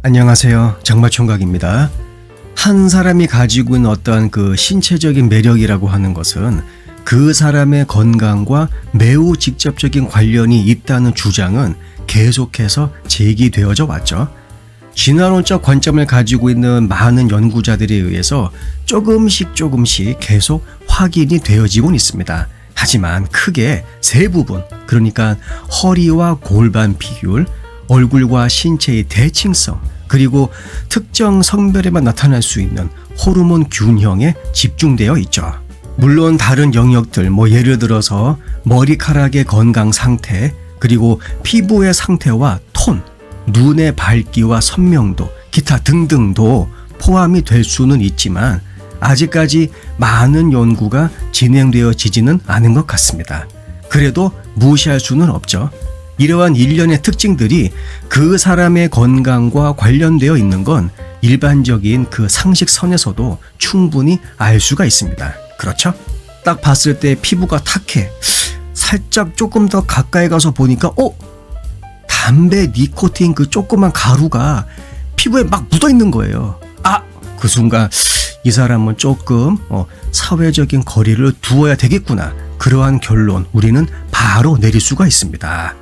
안녕하세요. 장마총각입니다. 한 사람이 가지고 있는 어떠한 그 신체적인 매력이라고 하는 것은 그 사람의 건강과 매우 직접적인 관련이 있다는 주장은 계속해서 제기되어져 왔죠. 진화론적 관점을 가지고 있는 많은 연구자들에 의해서 조금씩 계속 확인이 되어지곤 있습니다. 하지만 크게 세 부분, 그러니까 허리와 골반 비율, 얼굴과 신체의 대칭성, 그리고 특정 성별에만 나타날 수 있는 호르몬 균형에 집중되어 있죠. 물론 다른 영역들, 예를 들어서 머리카락의 건강 상태, 그리고 피부의 상태와 톤, 눈의 밝기와 선명도, 기타 등등도 포함이 될 수는 있지만 아직까지 많은 연구가 진행되어지지는 않은 것 같습니다. 그래도 무시할 수는 없죠. 이러한 일련의 특징들이 그 사람의 건강과 관련되어 있는 건 일반적인 그 상식선에서도 충분히 알 수가 있습니다. 그렇죠? 딱 봤을 때 피부가 탁해. 살짝 조금 더 가까이 가서 보니까 담배 니코틴 그 조그만 가루가 피부에 막 묻어 있는 거예요. 그 순간 이 사람은 조금 사회적인 거리를 두어야 되겠구나. 그러한 결론 우리는 바로 내릴 수가 있습니다.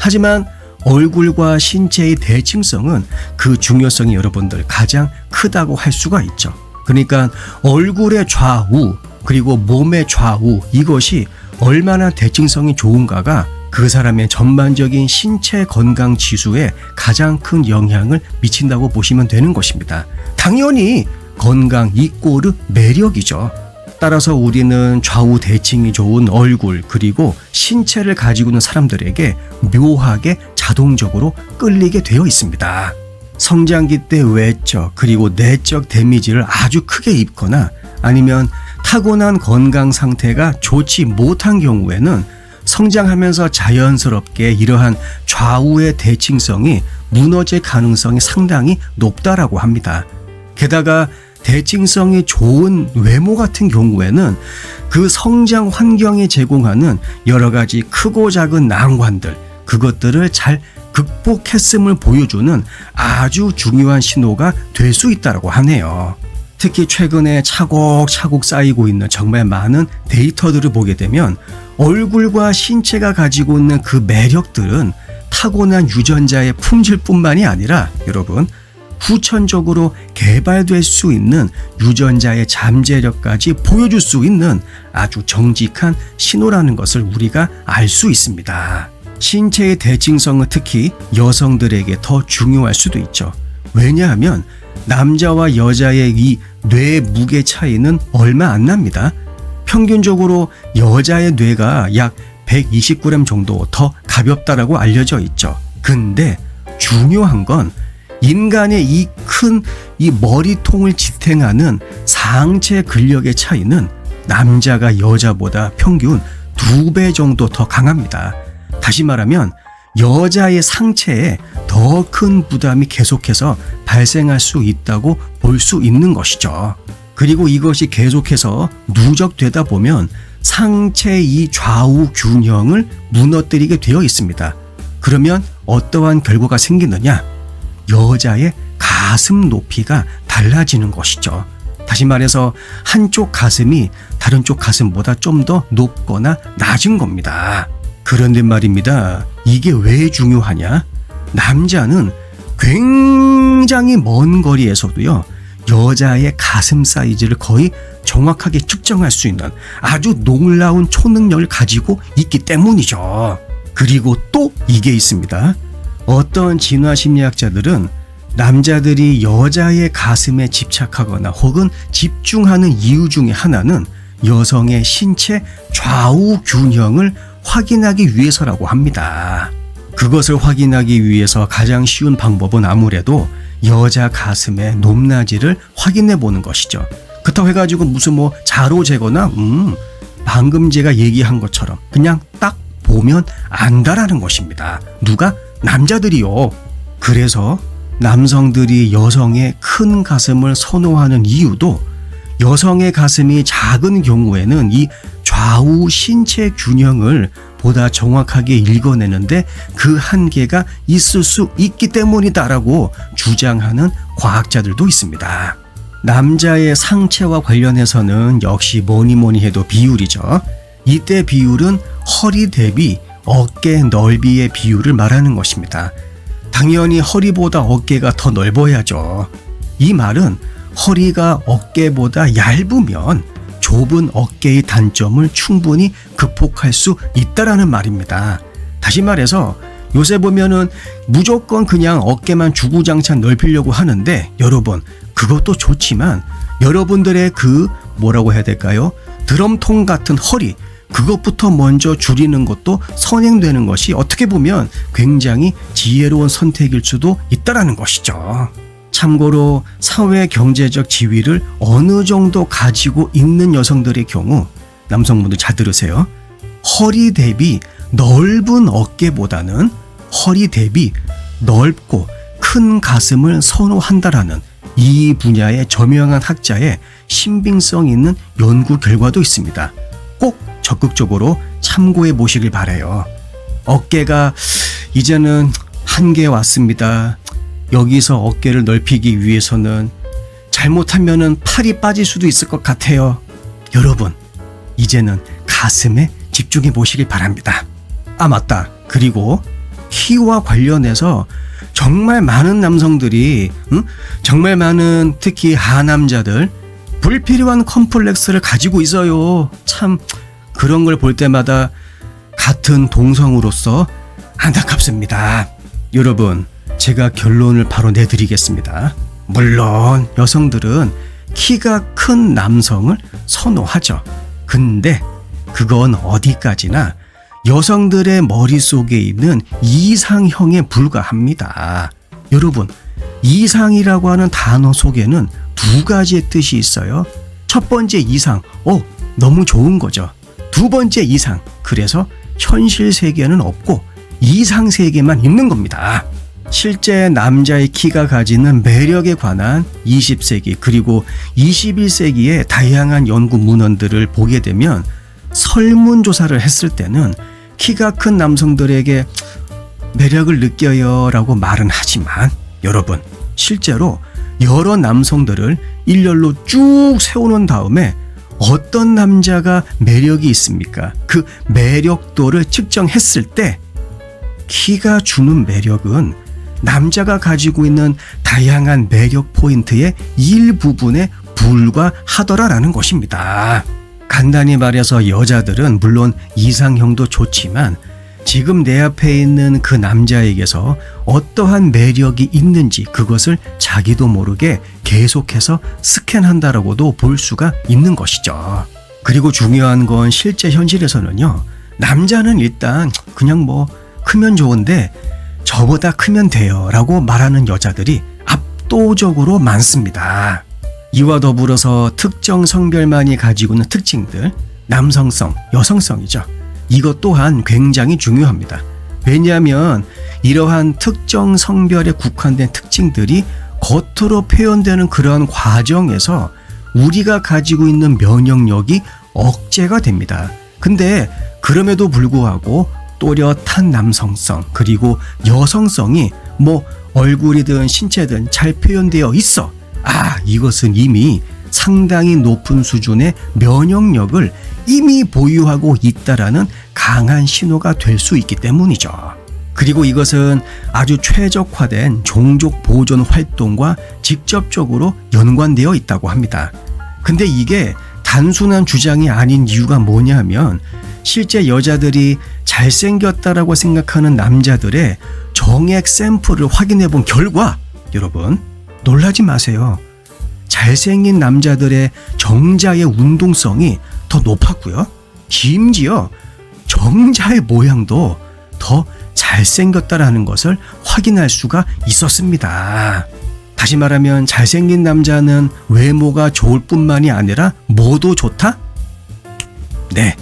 하지만 얼굴과 신체의 대칭성은 그 중요성이 여러분들 가장 크다고 할 수가 있죠. 그러니까 얼굴의 좌우 그리고 몸의 좌우, 이것이 얼마나 대칭성이 좋은가가 그 사람의 전반적인 신체 건강 지수에 가장 큰 영향을 미친다고 보시면 되는 것입니다. 당연히 건강 이꼬르 매력이죠. 따라서 우리는 좌우 대칭이 좋은 얼굴 그리고 신체를 가지고 있는 사람들에게 묘하게 자동적으로 끌리게 되어 있습니다. 성장기 때 외적 그리고 내적 데미지를 아주 크게 입거나 아니면 타고난 건강 상태가 좋지 못한 경우에는 성장하면서 자연스럽게 이러한 좌우의 대칭성이 무너질 가능성이 상당히 높다라고 합니다. 게다가 대칭성이 좋은 외모 같은 경우에는 그 성장 환경이 제공하는 여러 가지 크고 작은 난관들, 그것들을 잘 극복했음을 보여주는 아주 중요한 신호가 될 수 있다고 하네요. 특히 최근에 차곡차곡 쌓이고 있는 정말 많은 데이터들을 보게 되면 얼굴과 신체가 가지고 있는 그 매력들은 타고난 유전자의 품질뿐만이 아니라 여러분, 후천적으로 개발될 수 있는 유전자의 잠재력까지 보여줄 수 있는 아주 정직한 신호라는 것을 우리가 알 수 있습니다. 신체의 대칭성은 특히 여성들에게 더 중요할 수도 있죠. 왜냐하면 남자와 여자의 이 뇌 무게 차이는 얼마 안 납니다. 평균적으로 여자의 뇌가 약 120g 정도 더 가볍다라고 알려져 있죠. 근데 중요한 건 인간의 이 큰 이 머리통을 지탱하는 상체 근력의 차이는 남자가 여자보다 평균 2배 정도 더 강합니다. 다시 말하면 여자의 상체에 더 큰 부담이 계속해서 발생할 수 있다고 볼 수 있는 것이죠. 그리고 이것이 계속해서 누적되다 보면 상체의 이 좌우 균형을 무너뜨리게 되어 있습니다. 그러면 어떠한 결과가 생기느냐? 여자의 가슴 높이가 달라지는 것이죠. 다시 말해서 한쪽 가슴이 다른 쪽 가슴보다 좀 더 높거나 낮은 겁니다. 그런데 말입니다. 이게 왜 중요하냐? 남자는 굉장히 먼 거리에서도요, 여자의 가슴 사이즈를 거의 정확하게 측정할 수 있는 아주 놀라운 초능력을 가지고 있기 때문이죠. 그리고 또 이게 있습니다. 어떤 진화 심리학자들은 남자들이 여자의 가슴에 집착하거나 혹은 집중하는 이유 중에 하나는 여성의 신체 좌우 균형을 확인하기 위해서라고 합니다. 그것을 확인하기 위해서 가장 쉬운 방법은 아무래도 여자 가슴의 높낮이를 확인해 보는 것이죠. 그렇다고 해가지고 무슨 자로 재거나 방금 제가 얘기한 것처럼 그냥 딱 보면 안다라는 것입니다. 누가? 남자들이요. 그래서 남성들이 여성의 큰 가슴을 선호하는 이유도 여성의 가슴이 작은 경우에는 이 좌우 신체 균형을 보다 정확하게 읽어내는데 그 한계가 있을 수 있기 때문이다라고 주장하는 과학자들도 있습니다. 남자의 상체와 관련해서는 역시 뭐니 해도 비율이죠. 이때 비율은 허리 대비 어깨 넓이의 비율을 말하는 것입니다. 당연히 허리보다 어깨가 더 넓어야죠. 이 말은 허리가 어깨보다 얇으면 좁은 어깨의 단점을 충분히 극복할 수 있다라는 말입니다. 다시 말해서 요새 보면은 무조건 그냥 어깨만 주구장창 넓히려고 하는데 여러분 그것도 좋지만 여러분들의 그 뭐라고 해야 될까요? 드럼통 같은 허리 그것부터 먼저 줄이는 것도 선행되는 것이 어떻게 보면 굉장히 지혜로운 선택일 수도 있다라는 것이죠. 참고로 사회 경제적 지위를 어느 정도 가지고 있는 여성들의 경우 남성분들 잘 들으세요. 허리 대비 넓은 어깨보다는 허리 대비 넓고 큰 가슴을 선호한다라는 이 분야의 저명한 학자의 신빙성 있는 연구 결과도 있습니다. 꼭 적극적으로 참고해 보시길 바라요. 어깨가 이제는 한계에 왔습니다. 여기서 어깨를 넓히기 위해서는 잘못하면은 팔이 빠질 수도 있을 것 같아요. 여러분, 이제는 가슴에 집중해 보시길 바랍니다. 아, 맞다. 그리고 키와 관련해서 정말 많은 남성들이 정말 많은 특히 하남자들 불필요한 컴플렉스를 가지고 있어요. 참 그런 걸 볼 때마다 같은 동성으로서 안타깝습니다. 여러분, 제가 결론을 바로 내드리겠습니다. 물론 여성들은 키가 큰 남성을 선호하죠. 근데 그건 어디까지나 여성들의 머릿속에 있는 이상형에 불과합니다. 여러분, 이상이라고 하는 단어 속에는 두 가지의 뜻이 있어요. 첫 번째 이상, 너무 좋은 거죠. 두 번째 이상, 그래서 현실 세계는 없고 이상 세계만 있는 겁니다. 실제 남자의 키가 가지는 매력에 관한 20세기 그리고 21세기의 다양한 연구 문헌들을 보게 되면 설문조사를 했을 때는 키가 큰 남성들에게 매력을 느껴요 라고 말은 하지만 여러분 실제로 여러 남성들을 일렬로 쭉 세워놓은 다음에 어떤 남자가 매력이 있습니까? 그 매력도를 측정했을 때 키가 주는 매력은 남자가 가지고 있는 다양한 매력 포인트의 일부분에 불과하더라라는 것입니다. 간단히 말해서 여자들은 물론 이상형도 좋지만 지금 내 앞에 있는 그 남자에게서 어떠한 매력이 있는지 그것을 자기도 모르게 계속해서 스캔한다라고도 볼 수가 있는 것이죠. 그리고 중요한 건 실제 현실에서는요. 남자는 일단 그냥 크면 좋은데 저보다 크면 돼요 라고 말하는 여자들이 압도적으로 많습니다. 이와 더불어서 특정 성별만이 가지고 있는 특징들, 남성성, 여성성이죠. 이것 또한 굉장히 중요합니다. 왜냐하면 이러한 특정 성별에 국한된 특징들이 겉으로 표현되는 그러한 과정에서 우리가 가지고 있는 면역력이 억제가 됩니다. 근데 그럼에도 불구하고 또렷한 남성성 그리고 여성성이 얼굴이든 신체든 잘 표현되어 있어. 이것은 이미 상당히 높은 수준의 면역력을 이미 보유하고 있다라는 강한 신호가 될 수 있기 때문이죠. 그리고 이것은 아주 최적화된 종족 보존 활동과 직접적으로 연관되어 있다고 합니다. 근데 이게 단순한 주장이 아닌 이유가 뭐냐면 실제 여자들이 잘생겼다라고 생각하는 남자들의 정액 샘플을 확인해 본 결과 여러분 놀라지 마세요. 잘생긴 남자들의 정자의 운동성이 더 높았고요. 심지어 정자의 모양도 더 잘생겼다라는 것을 확인할 수가 있었습니다. 다시 말하면 잘생긴 남자는 외모가 좋을 뿐만이 아니라 뭐도 좋다? 네,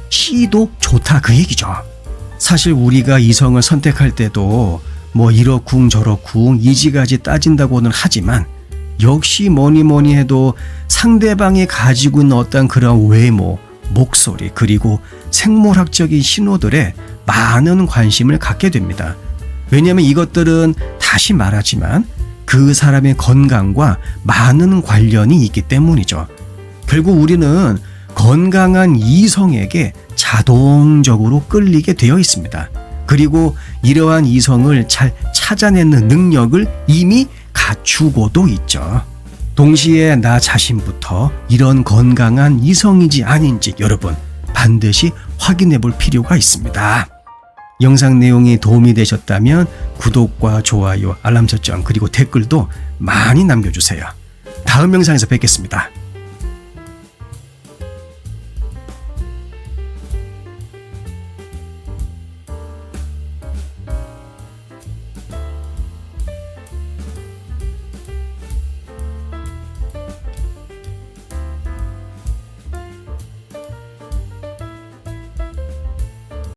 시도 좋다 그 얘기죠. 사실 우리가 이성을 선택할 때도 이러쿵 저러쿵 이지가지 따진다고는 하지만 역시 뭐니 해도 상대방이 가지고 있는 어떤 그런 외모 목소리, 그리고 생물학적인 신호들에 많은 관심을 갖게 됩니다. 왜냐하면 이것들은 다시 말하지만 그 사람의 건강과 많은 관련이 있기 때문이죠. 결국 우리는 건강한 이성에게 자동적으로 끌리게 되어 있습니다. 그리고 이러한 이성을 잘 찾아내는 능력을 이미 갖추고도 있죠. 동시에 나 자신부터 이런 건강한 이성인지 아닌지 여러분 반드시 확인해 볼 필요가 있습니다. 영상 내용이 도움이 되셨다면 구독과 좋아요, 알람 설정 그리고 댓글도 많이 남겨주세요. 다음 영상에서 뵙겠습니다.